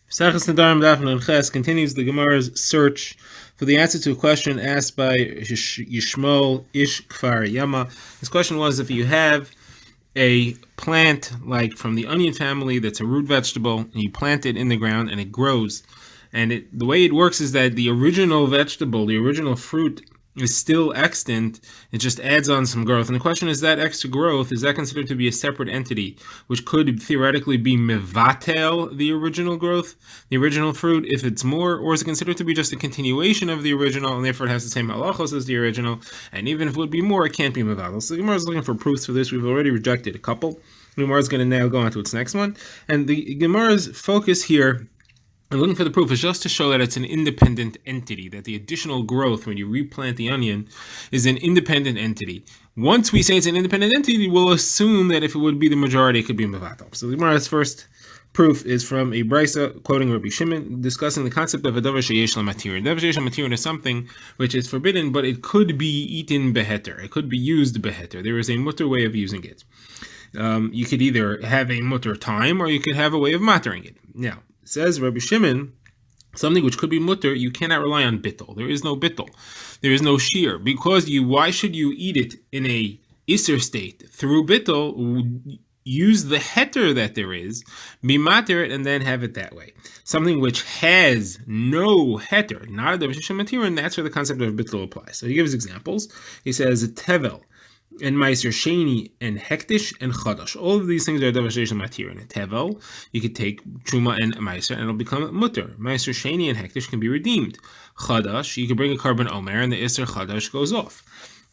Nedarim Daf continues the Gemara's search for the answer to a question asked by Yishmael Ish Kfar Yama. His question was, if you have a plant like from the onion family that's a root vegetable, and you plant it in the ground and it grows, and the way it works is that the original vegetable, the original fruit, is still extant. It just adds on some growth. And the question is, that extra growth, is that considered to be a separate entity, which could theoretically be mevatel, the original growth, the original fruit, if it's more, or is it considered to be just a continuation of the original, and therefore it has the same halachos as the original, and even if it would be more, it can't be mevatel. So the Gemara is looking for proofs for this. We've already rejected a couple. The Gemara is going to now go on to its next one. And the Gemara's focus here, and looking for the proof, is just to show that it's an independent entity, that the additional growth when you replant the onion is an independent entity. Once we say it's an independent entity, we'll assume that if it would be the majority, it could be mevatel. So the Gemara's first proof is from a brisa quoting Rabbi Shimon, discussing the concept of a davar sheyesh la matirin. Davar sheyesh la matirin is something which is forbidden, but it could be eaten beheter. It could be used beheter. There is a mutter way of using it. You could either have a mutter time, or you could have a way of matering it. Now, says Rabbi Shimon, something which could be mutter, you cannot rely on bittul. There is no bittul. There is no shear. Because why should you eat it in a iser state through bittul? Use the heter that there is, be mater it, and then have it that way. Something which has no heter, not a davar sheyesh la matirin, that's where the concept of bittul applies. So he gives examples. He says tevel and meiser sheni and hektish and chadash. All of these things are davar sheyesh la matirin. Tevel, you could take truma and meiser and it'll become mutter. Meiser sheni and hektish can be redeemed. Chadash, you can bring a carbon omer and the iser chadash goes off.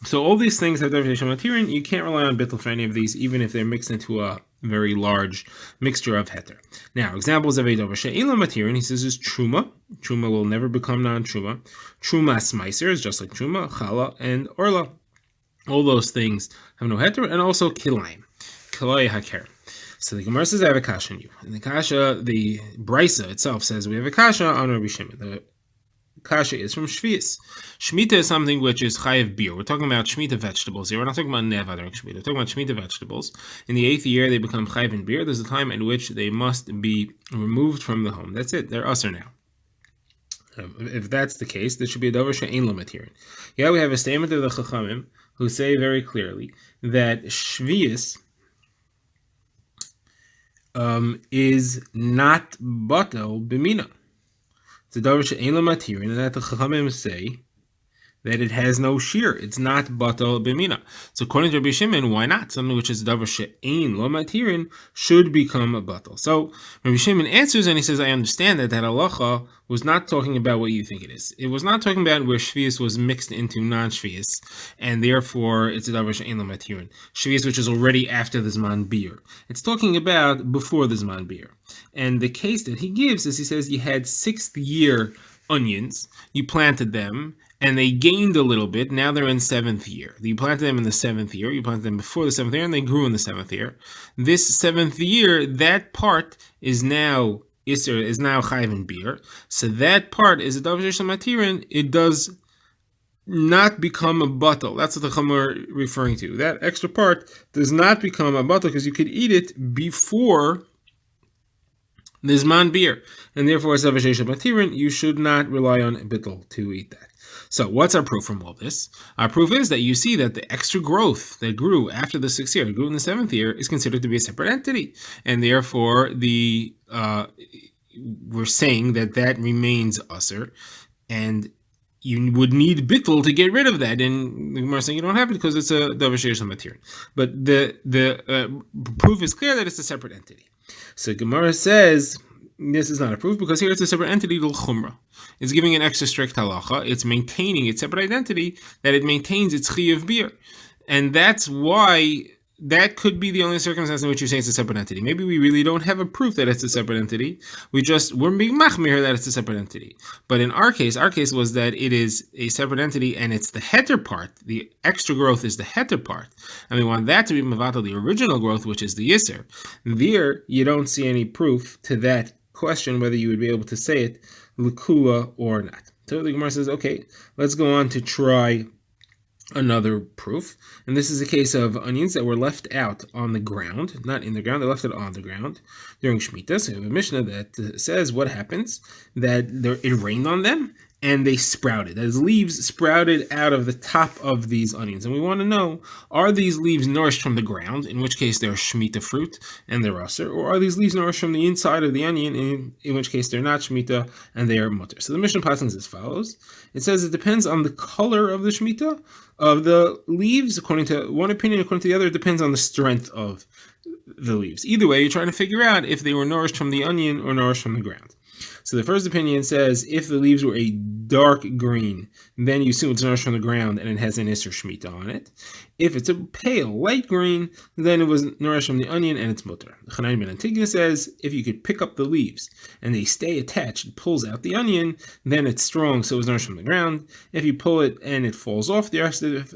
So all these things have davar sheyesh la matirin. You can't rely on bittul for any of these, even if they're mixed into a very large mixture of heter. Now, examples of a davar she'ein la matirin, he says, is truma. Truma will never become non-truma. Trumas meiser is just like truma, chala, and orla. All those things have no heter, and also kilayim, kilay haker. So the Gemara says, I have a kasha on you. And the kasha, the brisa itself says, we have a kasha on Rabbi Shimon. The kasha is from Shvius. Shemitah is something which is chayev beer. We're talking about Shemitah vegetables here. We're not talking about neva during Shemitah. We're talking about Shemitah vegetables. In the 8th year, they become chayev in beer. There's a time in which they must be removed from the home. That's it. They're usher now. If that's the case, there should be a davar she'ein la matirin. Yeah, we have a statement of the Chachamim who say very clearly that Shvius is not batel b'mina. It's a davar she'ein la matirin, and that the Chachamim say that it has no shear. It's not batel b'mina. So according to Rabbi Shimon, why not? Something which is davar she'ein la matirin should become a batel. So Rabbi Shimon answers and he says, I understand that halacha was not talking about what you think it is. It was not talking about where shvius was mixed into non-shvius, and therefore it's a davar she'ein la matirin. Shvius which is already after the zman beer. It's talking about before the zman beer. And the case that he gives is, he says, you had 6th year onions, you planted them, and they gained a little bit. Now they're in 7th year. You planted them in the 7th year. You planted them before the 7th year, and they grew in the 7th year. This 7th year, that part is now chayiv in beer. So that part is a davar sheyesh la matirin. It does not become a batel. That's what the Chachamim are referring to. That extra part does not become a batel because you could eat it before the zman beer, and therefore it's davar sheyesh la matirin. You should not rely on bittul to eat that. So what's our proof from all this? Our proof is that you see that the extra growth that grew after the 6th year, grew in the 7th year, is considered to be a separate entity, and therefore we're saying that remains usher, and you would need bittul to get rid of that. And the Gemara is saying you don't have it because it's a davar sheyesh la matirin. But the proof is clear that it's a separate entity. So Gemara says, this is not a proof because here it's a separate entity, l'chumra. Chumra. It's giving an extra strict halacha. It's maintaining its separate identity, that it maintains its chayiv beer. And that's why that could be the only circumstance in which you say it's a separate entity. Maybe we really don't have a proof that it's a separate entity. We're being machmir that it's a separate entity. But in our case was that it is a separate entity, and it's the heter part. The extra growth is the heter part. And we want that to be mevatel the original growth, which is the yisr. There, you don't see any proof to that question whether you would be able to say it l'kula or not. So the Gemara says, okay, let's go on to try another proof, and this is a case of onions that were left out on the ground, not in the ground, they left it on the ground during Shemitah. So we have a Mishnah that says what happens, that it rained on them and they sprouted. As leaves sprouted out of the top of these onions. And we want to know, are these leaves nourished from the ground, in which case they're Shemitah fruit and they're Aser, or are these leaves nourished from the inside of the onion, in which case they're not Shemitah and they are Mutter? So the Mishnah passing is as follows. It says it depends on the color of the Shemitah of the leaves. According to one opinion, according to the other, it depends on the strength of the leaves. Either way, you're trying to figure out if they were nourished from the onion or nourished from the ground. So the first opinion says if the leaves were a dark green, then you assume it's nourished from the ground and it has an Isser Shemitah on it. If it's a pale light green, then it was nourished from the onion and it's mutter. Chanai ben Antigna says if you could pick up the leaves and they stay attached, it pulls out the onion, then it's strong, so it was nourished from the ground. If you pull it and it falls off the rest of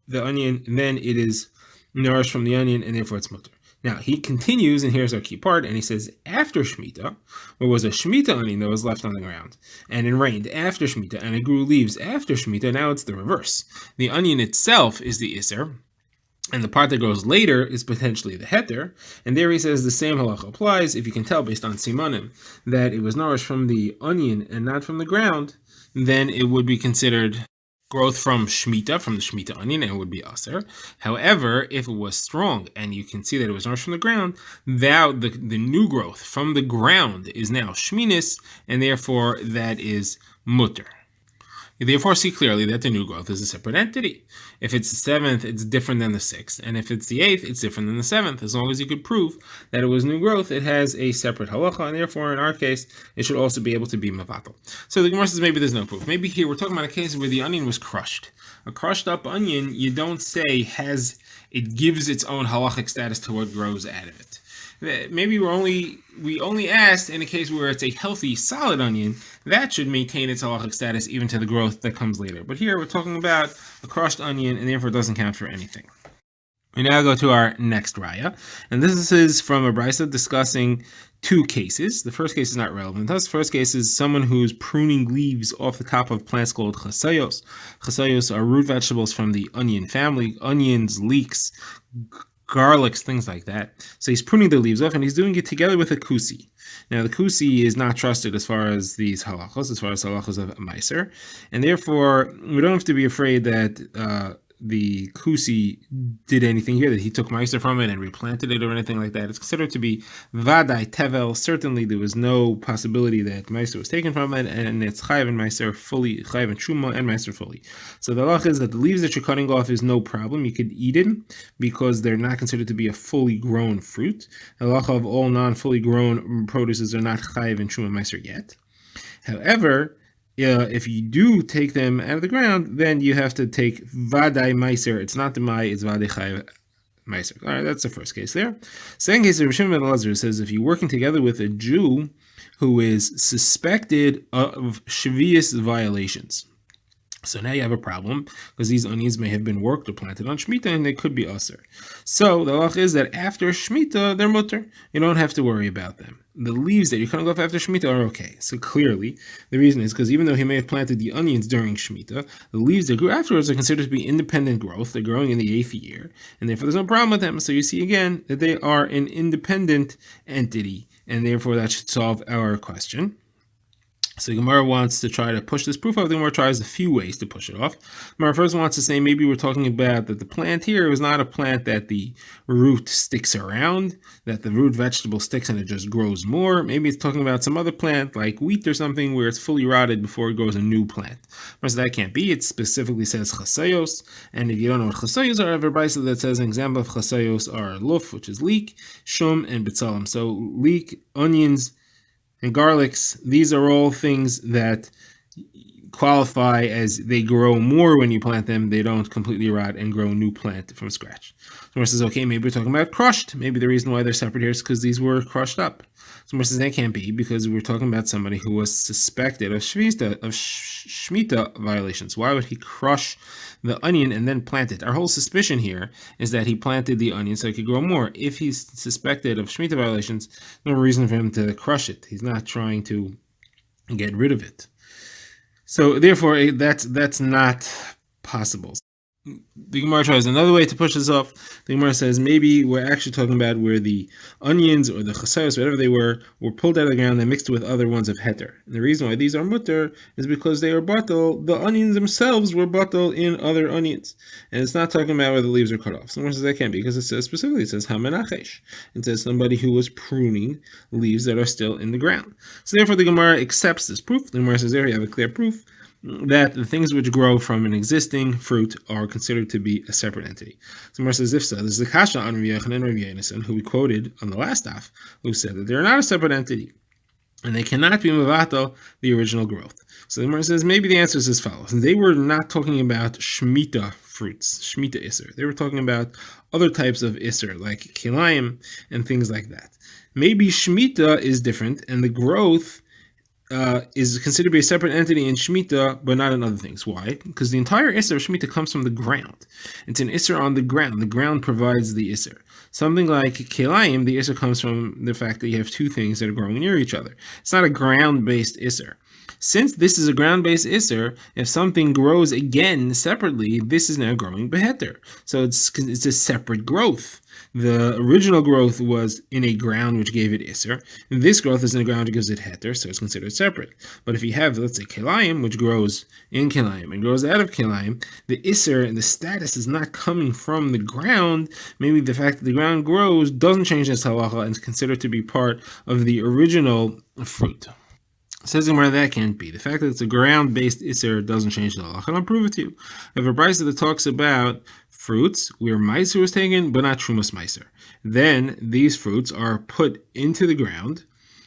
the onion, then it is nourished from the onion and therefore it's mutter. Now, he continues, and here's our key part, and he says, after Shemitah, there was a Shemitah onion that was left on the ground, and it rained after Shemitah, and it grew leaves after Shemitah. Now it's the reverse. The onion itself is the Isser, and the part that grows later is potentially the heter, and there he says the same halacha applies. If you can tell based on simanim that it was nourished from the onion and not from the ground, then it would be considered growth from Shemitah, from the Shemitah onion, and it would be Aser. However, if it was strong and you can see that it was nourished from the ground, the new growth from the ground is now Shminis, and therefore that is Mutter. You therefore see clearly that the new growth is a separate entity. If it's the 7th, it's different than the 6th. And if it's the 8th, it's different than the 7th. As long as you could prove that it was new growth, it has a separate halacha, and therefore, in our case, it should also be able to be mevatel. So the Gemara says maybe there's no proof. Maybe here we're talking about a case where the onion was crushed. A crushed up onion, you don't say it gives its own halachic status to what grows out of it. Maybe we only asked in a case where it's a healthy, solid onion, that should maintain its halachic status even to the growth that comes later. But here we're talking about a crushed onion, and therefore it doesn't count for anything. We now go to our next raya, and this is from a brisa discussing two cases. The first case is not relevant. The first case is someone who's pruning leaves off the top of plants called chasayos. Chasayos are root vegetables from the onion family. Onions, leeks, garlics, things like that. So he's pruning the leaves off, and he's doing it together with a kusi. Now, the kusi is not trusted as far as these halachos, as far as halachos of meiser, and therefore we don't have to be afraid that the kusi did anything here, that he took meiser from it and replanted it or anything like that. It's considered to be vadai tevel. Certainly, there was no possibility that meiser was taken from it, and it's chayav and meiser fully, chayav and truma and meiser fully. So the halacha is that the leaves that you're cutting off is no problem. You could eat it because they're not considered to be a fully grown fruit. The halacha of all non-fully grown produces are not chayav and truma meiser yet. However, if you do take them out of the ground, then you have to take vadai meiser. It's not the mai, it's vadai chayav meiser. All right, that's the first case there. Second case, Rav Shimon ben Elazar says if you're working together with a Jew who is suspected of shvius violations. So now you have a problem because these onions may have been worked or planted on Shemitah and they could be Aser. So the halach is that after Shemitah, they're mutter. You don't have to worry about them. The leaves that you're cutting off after Shemitah are okay. So clearly, the reason is because even though he may have planted the onions during Shemitah, the leaves that grew afterwards are considered to be independent growth. They're growing in the 8th year, and therefore there's no problem with them. So you see again that they are an independent entity, and therefore that should solve our question. So Gemara wants to try to push this proof off. The Gemara tries a few ways to push it off. Gemara first wants to say maybe we're talking about that the plant here was not a plant that the root sticks around, that the root vegetable sticks and it just grows more. Maybe it's talking about some other plant like wheat or something where it's fully rotted before it grows a new plant. So that can't be. It specifically says chasayos, and if you don't know what chasayos are, I have a brisa that says an example of chasayos are luf, which is leek, shum, and bitzalim. So leek, onions, and garlics, these are all things that qualify as they grow more when you plant them. They don't completely rot and grow a new plant from scratch. So Gemara says, okay, maybe we're talking about crushed. Maybe the reason why they're separate here is because these were crushed up. So Gemara says that can't be because we're talking about somebody who was suspected of Shemitah violations. Why would he crush the onion and then plant it? Our whole suspicion here is that he planted the onion so it could grow more. If he's suspected of Shemitah violations, no reason for him to crush it. He's not trying to get rid of it. So therefore, that's not possible. the Gemara tries another way to push this off. The Gemara says maybe we're actually talking about where the onions or the chasayos, whatever they were pulled out of the ground and mixed with other ones of heter. And the reason why these are mutter is because they are batal. The onions themselves were batal in other onions. And it's not talking about where the leaves are cut off. So the Gemara says that can't be, because it says specifically, it says hamenachesh. It says somebody who was pruning leaves that are still in the ground. So therefore the Gemara accepts this proof. The Gemara says there you have a clear proof that the things which grow from an existing fruit are considered to be a separate entity. So Mar says, if so, this is the kasha on Rav Yochanan and Rav Yonasan, who we quoted on the last daf, who said that they're not a separate entity, and they cannot be mevato the original growth. So the Mar says, maybe the answer is as follows. And they were not talking about Shemitah fruits, Shemitah Isser. They were talking about other types of Isser, like Kilayim and things like that. Maybe Shemitah is different, and the growth is considered to be a separate entity in Shemitah, but not in other things. Why? Because the entire Isser of Shemitah comes from the ground. It's an Isser on the ground. The ground provides the Isser. Something like Kilayim, the Isser comes from the fact that you have two things that are growing near each other. It's not a ground-based Isser. Since this is a ground-based Isser, if something grows again separately, this is now growing beheter. So it's a separate growth. The original growth was in a ground which gave it Isser, and this growth is in a ground which gives it Heter, so it's considered separate. But if you have, let's say, Kilayim, which grows in Kilayim and grows out of Kilayim, the Isser and the status is not coming from the ground. Maybe the fact that the ground grows doesn't change this halacha and is considered to be part of the original fruit. Says where that can't be. The fact that it's a ground-based Isser doesn't change the halacha. I'll prove it to you. I have a brisa that talks about fruits where meiser was taken, but not trumas meiser. Then these fruits are put into the ground,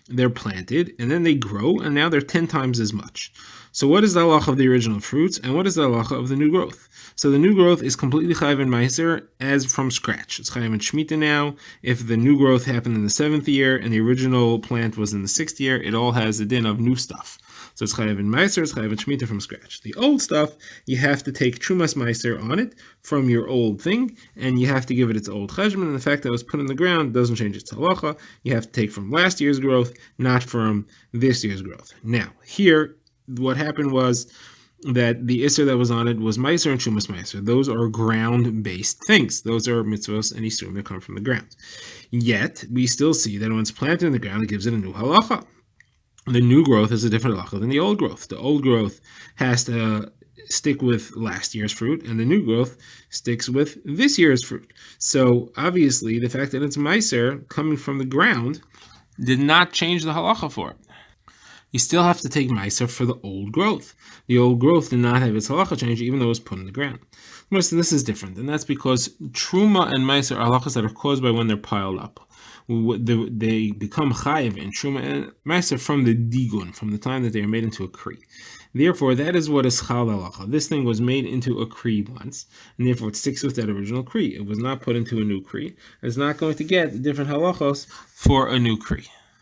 they're planted, and then they grow, and now they're 10 times as much. So what is the halacha of the original fruits, and what is the halacha of the new growth? So the new growth is completely chayav in meiser as from scratch. It's chayav in shmita now. If the new growth happened in the 7th year and the original plant was in the 6th year, it all has the din of new stuff. So it's chayav in meiser, it's chayav in shmita from scratch. The old stuff, you have to take trumas meiser on it from your old thing, and you have to give it its old cheshbon, and the fact that it was put in the ground doesn't change its halacha. You have to take from last year's growth, not from this year's growth. Now, here, what happened was that the Isser that was on it was Meiser and Shumas Meiser. Those are ground-based things. Those are mitzvos and isurim that come from the ground. Yet, we still see that when it's planted in the ground, it gives it a new halacha. The new growth is a different halacha than the old growth. The old growth has to stick with last year's fruit, and the new growth sticks with this year's fruit. So, obviously, the fact that it's Meiser coming from the ground did not change the halacha for it. You still have to take meiser for the old growth. The old growth did not have its halacha change, even though it was put in the ground. So this is different, and that's because truma and meiser are halachas that are caused by when they're piled up. They become chayiv in truma and meiser from the digun, from the time that they are made into a kri. Therefore, that is what is chal halacha. This thing was made into a kri once, and therefore it sticks with that original kri. It was not put into a new kri. It's not going to get different halachos for a new kri.